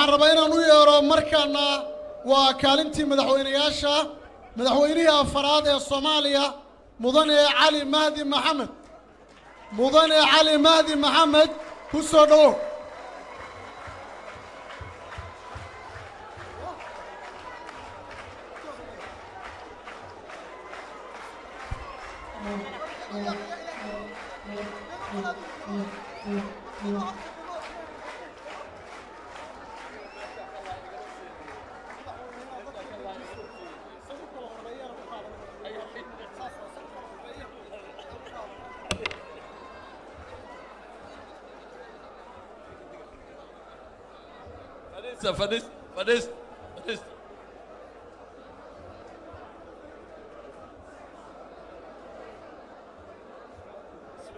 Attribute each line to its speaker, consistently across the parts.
Speaker 1: ربنا نويرو مركنا وكالنتي مدحوينياشا مدحوينيها فراد الصومالية مدني علي مهدي محمد مدني علي مهدي محمد كسودو
Speaker 2: فدس بسم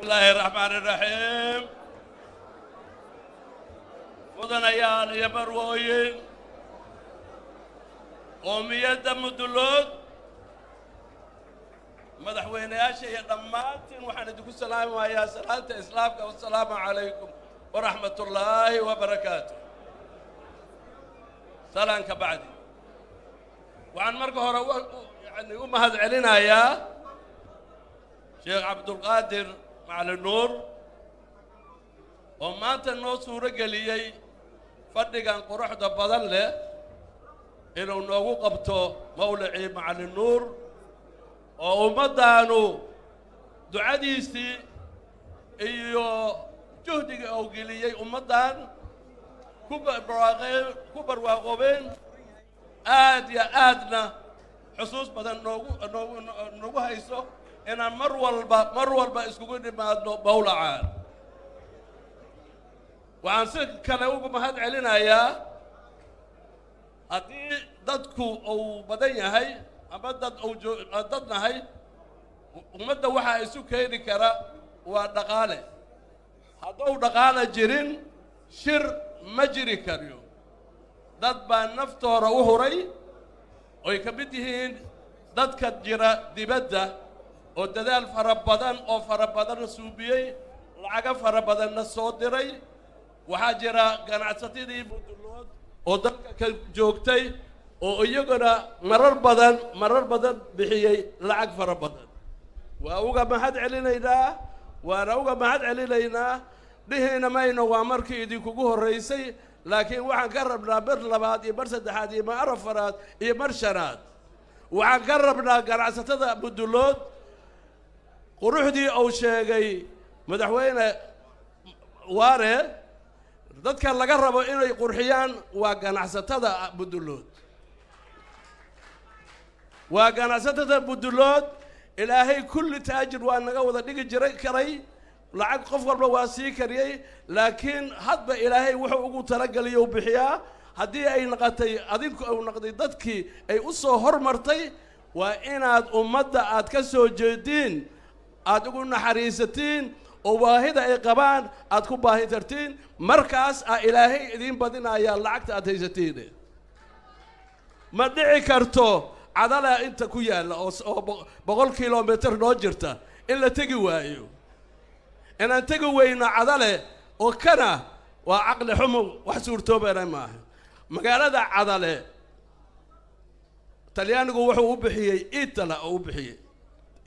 Speaker 2: الله الرحمن الرحيم مدنيال يا بروين قومية مدلود مدحوينياشا يا دماتين وحندكم السلام ويا صلاة إسلامك والسلام عليكم ورحمة الله وبركاته سلام كبعدي وعن مرقه يعني هذا علينا يا شيخ عبد القادر مع النور وما تنو سورة قليي فدقان قروح دبضان له إنه نوغو قبطو مولعي مع النور ومدانو دعاديسي إيو جهدي أو قليي ومدان كبر واقوبين آد يا آدنا حصوص بدن نوغو هايسو إن مر والبا اسكوكوني ما بولعان وعن سك كان يوم ما هاد علينا يا هدي ضدكو أو بدنيا هاي أبدد أو ضدنا هاي ومدة وحا يسو كيري كرا ودقالة هدو دقالة جرين شر مجري كريو ضد بان نفتور وهري ويكبدهين ضد كجرا دبده وددال فربدان أو فربدان سوبيي لعجا فربدان الصودري وحاجرا قناعتي دي بدلود ودك كجوكتي ويجرا مرر بدن بحيي لعج فربدان وأوجا ما حد علينا إذا وأوجا ما حد علينا دهينا ما ينوى مركي دي كوجه الرئيسي لكن وعن قربنا برلبات يبرسد حادي ما عرف فرات يبرشنات وعن قربنا قناعتي بدلود قروحدي أو شيء مدحوينه واره ضدك اللي قربوا إنه يقرحيان وقناعسته بدلود وقناعسته بدلود إلهي كل تاجر وأنا قوضة ديك جري كري لعق قفر بواسي كري لكن حد إلهي وحو تلقى لي وبحياه هدي أي نقطي أديك أو نقطي ضدك أي أصو هرمرتي وإن أمدا أتكسو جدين أتقولنا حريستين وواحدة أي قبان أتكون باهترتين مركز إلهي إذن بدنا يا لعكت أتيجتين ما دعي كرتو عدالة أنت كويا أو بقول كيلومتر نوجرته إلا تجي وايو إن أنت تجي وين عدالة وكنا وعقل حمو وحصور توبة معه مقالة عدالة تليان جو وحو بحيي إيطاليا أو بحيي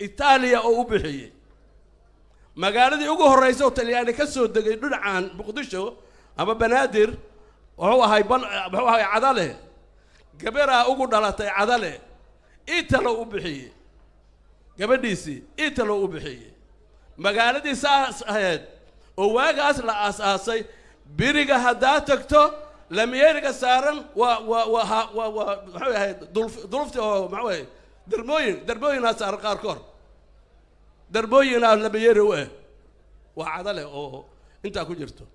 Speaker 2: إيطاليا أو بحيي magaaladii ugu horreysay oo Talyaani ka soo degay dhinacan Muqdisho ama Banaadir wuxuu ahay Cadale gabadha ugu dhalatay Cadale Italo u bixiyay gabadhiisi Italo u bixiyay magaaladii saas ahayd oo waagaas la aasaasay biriga hadaa tagto lamiyeriga saaran wuxuu ahayd dulufti oo maxay darmooyin saaran qaar koor دربوينا لبيري وين وعدله أو أنت أكو جرتو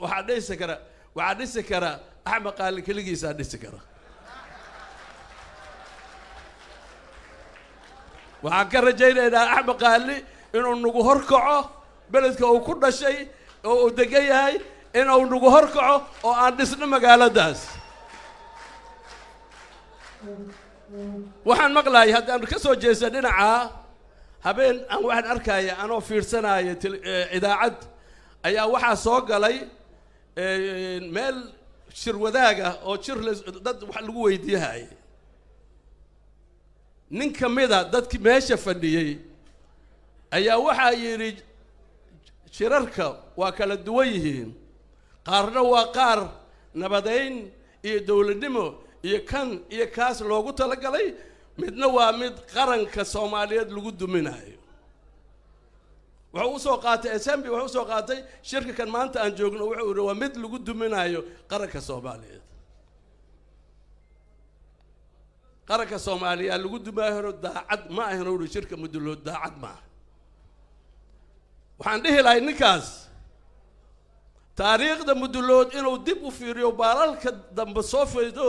Speaker 2: وحدي سكرة وحدي سكرة أحمد قال كل جيس حدي سكرة وحكر جينا إذا أحمد قال لي إنه نجوهر كعه بلدك أو كل شيء أو دقيقة هاي إنه نجوهر كعه أو عندنا مقالة داس وحن مقلاي هذا أمر كسر جيسنا عا هبين أنا واحد أركايا أنا في سنة إذا عد أي واحد سوق علي ميل shir wadaaga oo shir dad wax lagu weydiiyay nin kamida dadkii meesha fadhiyay ayaa waxa yiri shirarka waa kala duwan yihiin qaarna waa qaar nabadeyn iyo dawladnimo iyo kan iyo kaas loogu talagalay midna waa mid qaranka Soomaaliyeed lagu duminayo wuxuu soo qaatay assembly wuxuu soo qaatay shirka kan maanta aan joogno wuxuu waa mid lagu duminayo qaranka Soomaaliyeed qaranka Soomaaliya lagu duminayo daacad ma ahna uu shirka mudulood daacad ma waxaan dhihi lahay ninkaas taariikhda mudulood inuu dib u fiiriyo baalalka dambe soo fiido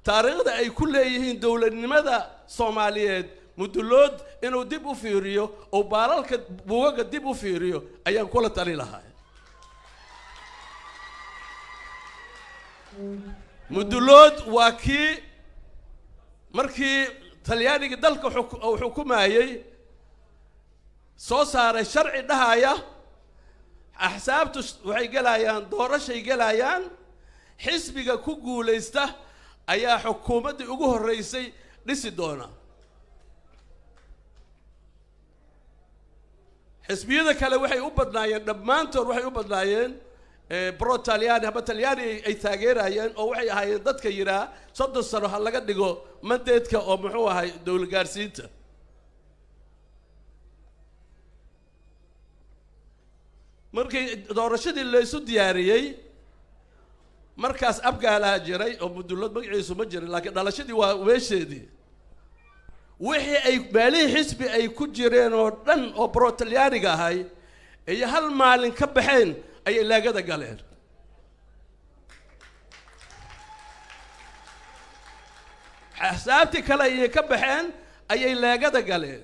Speaker 2: taariikhda ay ku leeyihiin dawladnimada Soomaaliyeed mudulood inuu dib u fiiriyo oo baalalka buugaga dib u fiiriyo ayaan kula tali lahaa mudulood waa kii markii talyaaniga dalka xukumayay soo saaray sharci dhahaya axsaabtu waxay galayaan doorashay galayaan xisbiga ku guuleysta ayaa xukuumadda ugu horeysay dhisi doona xisbiyada kale waxay u badnaayeen dhammaantood waxay u badnaayeen pro Talyaani haba Talyaani ay taageerayeen oo waxay ahaayeen dadka yiraa 30 sano ha laga dhigo mandeedka oo muxuu ahay dawlad gaarsiinta markii doorashadii la isu diyaariyay markaas abgaala jiray oo mudulood magaciisu ma jirin laakiin dhalashadii waa weesheedii wixii ay meelihii xisbi ay ku jireen oo dhan oo pro Talyaaniga ahay ay hal maalin ka baxeen ayay laagada galeen xasaabtii kale ay ka baxeen ayay laagada galeen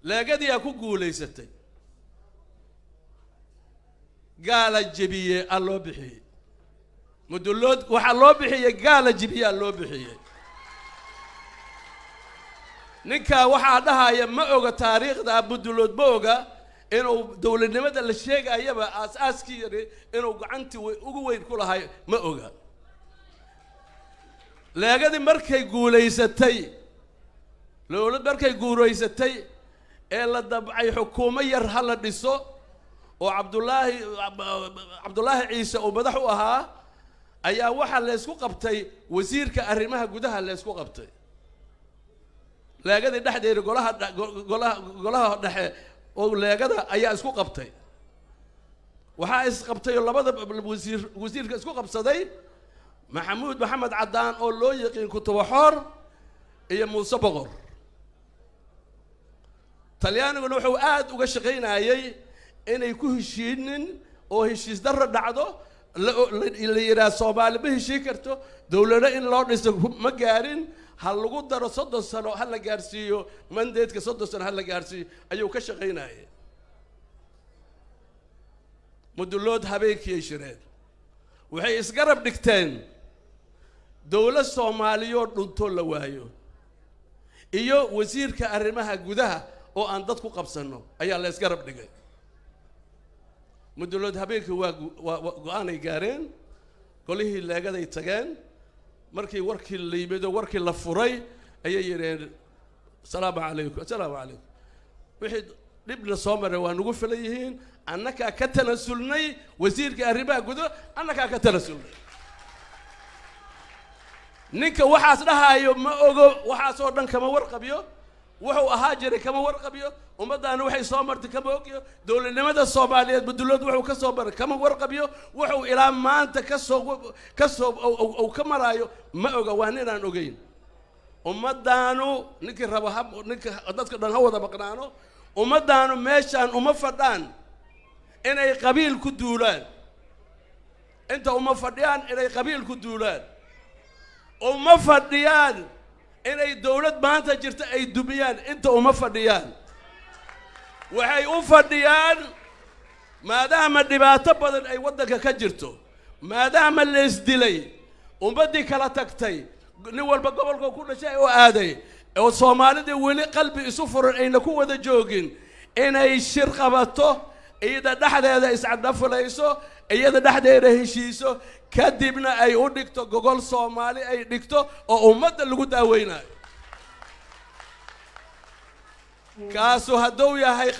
Speaker 2: laagadii ku guuleysatay gaala jabiye allo bixiyay mudulood waxa loo bixiyay gaala jabiye allo bixiyay ninka waxa dhahaya ma oga taariikhda mudulood ma oga inuu dawladnimada la sheegayaba aasaaskii inuu gacanti ugu weyn ku lahay ma oga laagadi markay guuleysatay dawlad markay guuleysatay ee la dabcay xukuumad yar hal la dhiso oo Cabdullaahi Ciise oo madax u ahaa ayaa waxa la isku qabtay wasiirka arrimaha gudaha la isku qabtay laagada dhaxdeeda golaha dhexe oo laagada ayaa isku qabtay waxa is qabtay labada wasiirka isku qabsaday Maxamuud Maxamed Cadaan oo loo yaqaan Kutubo Xor iyo Muuse Boqor Talyaaniguna wuxuu aad uga shaqeynayay inay ku heshiinin oo heshiis darro dhacdo la yiraahdo Soomaali ma heshiin karto dawladda in loo dhiso ma gaarin hal lagu daro 30 sano hal la gaarsiiyo mandeedka 30 sano hal la gaarsiiyo ayuu ka shaqeynayay mudulood habeenkii shireen waxay isgarab dhigteen dawlad Soomaaliyeed dhunto la waayo iyo wasiirka arrimaha gudaha oo aan dad ku qabsano ayaa la isgarab dhigay mudulood habeenkii waa go'aanay gaareen golihii laagaday tageen markii warkii la yimid warkii la furay ayay yireen salaamu calaykum wixii dibna soo maray waa nagu filayihiin annaka ka tanasulnay wasiirka arrimaha gudaha annaka ka tanasulnay ninka waxaas dhahayo ma ogo waxaas oo dhan kama warqabiyo wuxuu ahaa jiray kama warqabiyo ummadana waxay soo martay kama ogiyo dawladnimada Soomaaliyeed mudulood wuxuu ka soo maray kama warqabiyo wuxuu ilaa maanta ka soo oo ka marayo ma oga waan inaan ogeyn ummadanu ninkii rabo ninka dadka dhan wada maqnaano ummadanu meeshan uma fadhaan inay qabiil ku duulaan inta uma fadhiyaan inay qabiil ku duulaan uma fadhiyaan inay dawlad maanta jirta ay dumiyaan inta uma fadhiyaan waxay u fadhiyaan maadaama dhibaato badan ay wadanka ka jirto maadaama la isdilay ummadii kala tagtay nin walba gobolka ku dhashay oo aaday oo Soomaalida weli qalbi isu furan ayna ku wada joogin inay shir qabato iyada dhaxdeeda iscadafulayso iyada dhaxdeeda heshiiso kadibna ay u dhigto gogol Soomaali ay dhigto oo ummadda lagu daaweynayo kaasu hadduu yahay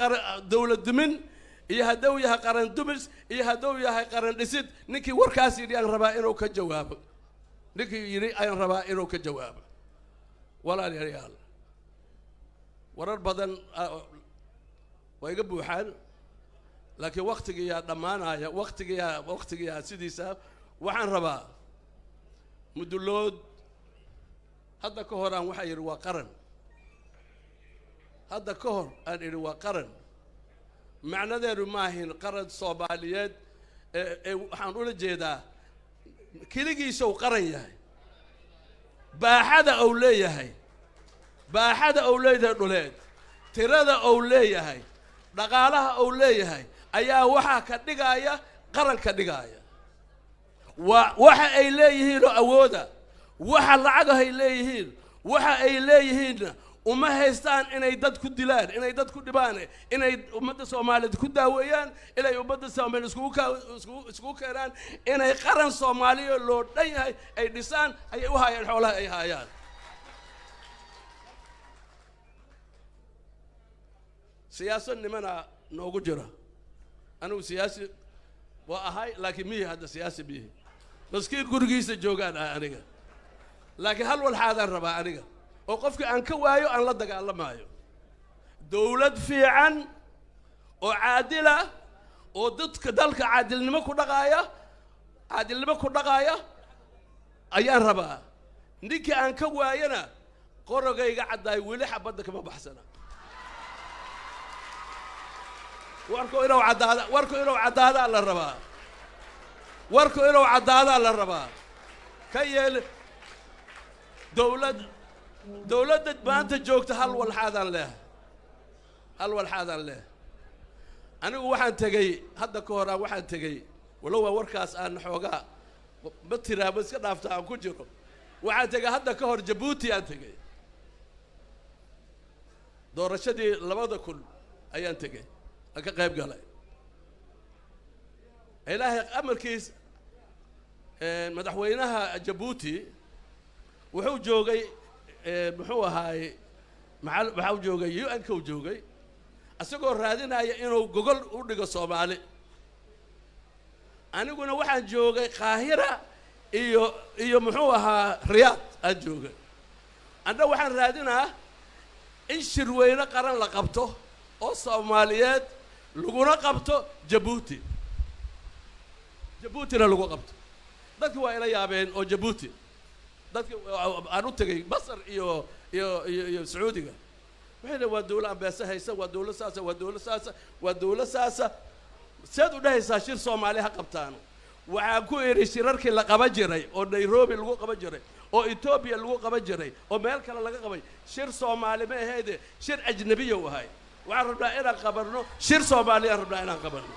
Speaker 2: dawlad dumin iyo hadduu yahay qaran dumis iyo hadduu yahay qaran dhisid ninkii warkaas yidhi aan rabaa inuu ka jawaabo ninkii yidhi aan rabaa inuu ka jawaabo walaalayaal warar badan way iga buuxaan laakiin waqtigiyaa dhammaanaya waqtigiyaa sidiisa waxaan rabaa mudulood hadda ka hor aan waxaa yidhi waa qaran hadda ka hor aan idhi waa qaran macnadeedu maahin qaran Soomaaliyeed waxaan ula jeedaa keligiisa uu qaran yahay baaxada uu leeyahay dhuleed tirada uu leeyahay dhaqaalaha uu leeyahay ayaa waxaa ka dhigaya qaran ka dhigaya waxa ay leeyihiin oo awooda waxa lacag ay leeyihiin waxa ay leeyihiin uma haystaan inay dad ku dilaan inay dad ku dhibaan inay ummadda Soomaaliyeed ku daaweeyaan inay ummadda Soomaaliyeed isku keenaan inay qaran Soomaaliyeed loo dhan yahay ay dhisaan ay u hayaan xoolaha ay hayaan siyaasad nimana noogu jira anigu siyaasi waa ahay laakiin miyi hadda siyaasi miyi maskiin gurigiisa joogaan aniga laakiin hal walxaadaan rabaa aniga oo qofkii aan ka waayo aan la dagaalamaayo dawlad fiican oo caadila oo dadka dalka caadilnimo ku dhaqaaya ayaan rabaa ninkii aan ka waayana qorogayga caddaay weli xabadda kama baxsana warku inuu caddaada la rabaa ka yeel dawladda maanta joogta hal walxaadaan leh anigu waxaan tegey hadda ka hor waxaan tegey walow warkaas aan xoogaa ma tiraabo iska dhaafta aan ku jiro waxaan tegey hadda ka hor Jabuuti aan tegey doorashadii 2000 ayaan tegey ka qayb galay ilaahay amarkiis madaxweynaha Jabuuti wuxuu joogay muxuu ahaay waxaa joogay UN-ka joogay asagoo raadinaya inuu gogol u dhigo Soomaali aniguna waxaan joogay Qaahira iyo muxuu ahaa Riyaad aan joogay anda waxaan raadinaa in shirweyne qaran la qabto oo Soomaaliyeed laguna qabto Jabuutina lagu qabto dadku waa ila yaabeen oo Jabuuti dadku aan u tagay Masar iyo Sacuudiga waxay waa dawlad ambaasa haysa waa dawlad saasa saad u dhahaysaa shir Soomaali ha qabtaan waxaan ku iri shirarkii la qaban jiray oo Nairobi lagu qaban jiray oo Ethiopia lagu qaban jiray oo meel kale laga qabay shir Soomaali ma ahayd shir ajnabiyo wahay waxaan rabnaa inaan qabarno shir Soomaali aan rabnaa inaan qabarno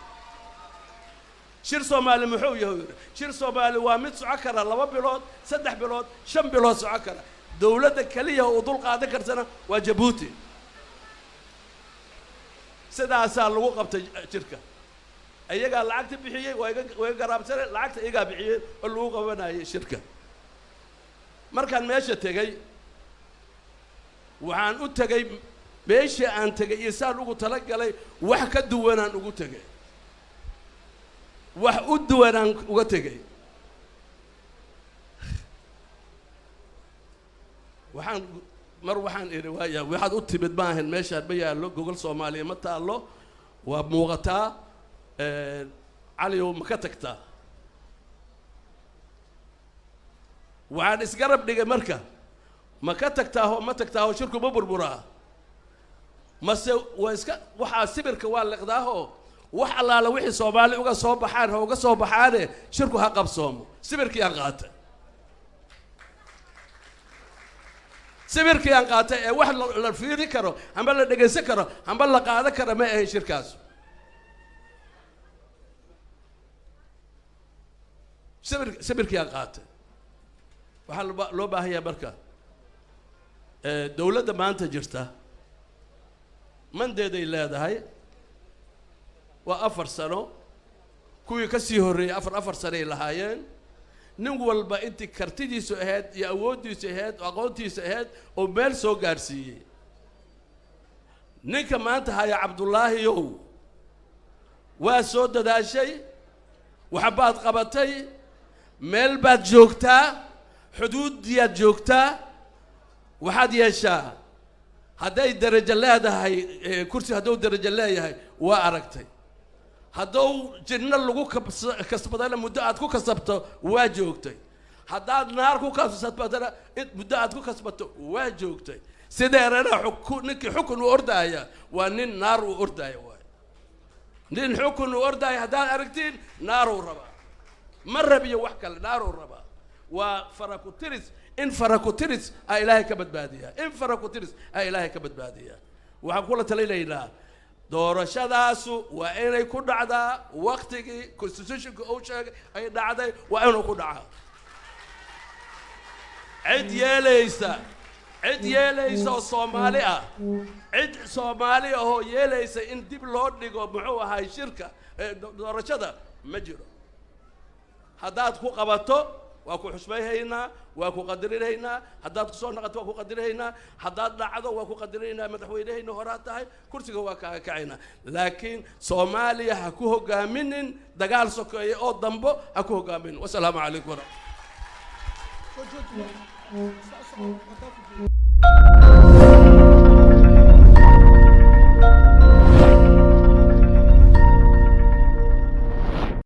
Speaker 2: shir Soomaali muxuu yahay shir Soomaali waa mid socon kara 2 bilood 3 bilood 5 bilood socon kara dawladda kaliya oo dul qaadan kartana waa Jabuuti sidaasaa lagu qabtay shirka ayaga lacagta bixiyay way garaabsanay lacagta iyaga bixiyay oo lagu qabanayay shirka markaan meesha tagay waxaan u tagay meesha aan tagay isaan ugu tala galay wax ka duwanaan ugu tagay wax u duwanaan uga tagay waxaan iri waaya waxaad u timid maahan meeshaan ma yaallo gogol Soomaaliya ma taalo waa muuqataa cali oo ma ka tagtaa waxaan isgarab dhigay marka ma ka tagtaa oo ma tagtaa oo shirku ma burburaa mase waa iska waxaa sibirka waa liqdaaho wax allaala wixii Soomaali uga soo baxaan shirku ha qabsoomo sibirkii aan qaatay sibirkii aan qaatay ee wax la fiiri karo amba la dhageysan karo amba la qaadan karo ma ahayn shirkaas sibirkii aan qaatay waxaa loo baahanyaa marka dawladda maanta jirta mandeeday leedahay waa 4 sano kuwii ka sii horeeyay 4 sano ay lahaayeen nin walba intii kartidiisu ahayd iyo awoodiisu ahayd oo aqoontiisu ahayd oo meel soo gaarsiiyey ninka maanta haya cabdullaahiyow waa soo dadaashay waxbaad qabatay meel baad joogtaa xuduudiyaad joogtaa waxaad yeeshaa hadday darajo leedahay kursi hadduu darajo leeyahay waa aragtay hadduu jinno lagu kasbadana muddo aad ku kasabto waa joogtay haddaad naar ku kasbadana muddo aad ku kasbato waa joogtay sideerana ninkii xukun u ordaya waa nin naar u ordaya waay nin xukun u ordaya haddaad aragtiin naar uu rabaa ma rabiyo wax kale naar uu rabaa waa farakutiris in farakutiris ay ilaahay ka badbaadiyaa in farakutiris ay ilaahay ka badbaadiyaa waxaan kula talinaynaa doorashadaasu waa inay ku dhacdaa waqtigii constitutionka uu sheegay ay dhacday waa inuu ku dhacaa cid yeelaysa oo Soomaali ah cid Soomaali oo yeelaysa in dib loo dhigo muxuu ahay shirka doorashada ma jiro haddaad ku qabato waa ku xusmayhaynaa waa ku qadarinaynaa haddaad ku soo noqoto waa ku qadarinaynaa haddaad dhacdo waa ku qadarinaynaa madaxweynahayna horaa tahay kursiga waa kaaga kacaynaa laakiin Soomaaliya ha ku hogaaminin dagaal sokeeye oo dambo ha ku hogaaminin wassalaamu calaykum